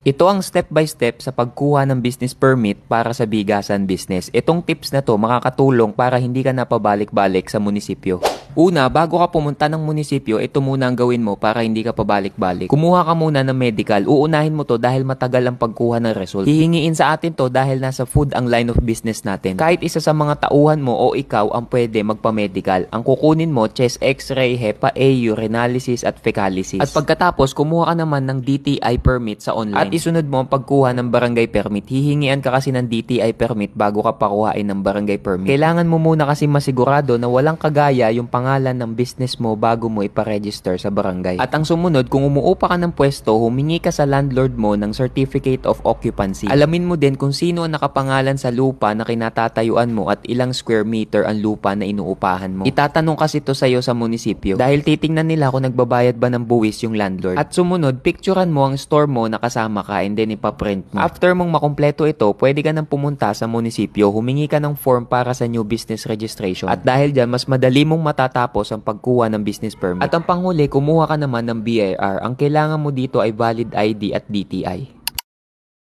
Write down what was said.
Ito ang step by step sa pagkuha ng business permit para sa bigasan business. Itong tips na to makakatulong para hindi ka na pabalik-balik sa munisipyo. Una, bago ka pumunta ng munisipyo, ito muna ang gawin mo para hindi ka pabalik-balik. Kumuha ka muna ng medical. Uunahin mo to dahil matagal ang pagkuha ng result. Hihingiin sa atin to dahil nasa food ang line of business natin. Kahit isa sa mga tauhan mo o ikaw ang pwede magpa-medical. Ang kukunin mo, chest x-ray, HEPA A, urinalysis at fecalysis. At pagkatapos, kumuha ka naman ng DTI permit sa online. At isunod mo ang pagkuha ng barangay permit. Hihingian ka kasi ng DTI permit bago ka pakuhain ng barangay permit. Kailangan mo muna kasi masigurado na walang kagaya yung pangalan ng business mo bago mo iparegister sa barangay. At ang sumunod, kung umuupa ka ng pwesto, humingi ka sa landlord mo ng Certificate of Occupancy. Alamin mo din kung sino ang nakapangalan sa lupa na kinatatayuan mo at ilang square meter ang lupa na inuupahan mo. Itatanong kasi to sa'yo sa munisipyo dahil titingnan nila kung nagbabayad ba ng buwis yung landlord. At sumunod, picturean mo ang store mo na kasama ka and then ipaprint mo. After mong makumpleto ito, pwede ka nang pumunta sa munisipyo, humingi ka ng form para sa new business registration. At dahil dyan, mas madali mong matatapos ang pagkuha ng business permit. At ang panghuli, kumuha ka naman ng BIR. Ang kailangan mo dito ay valid ID at DTI.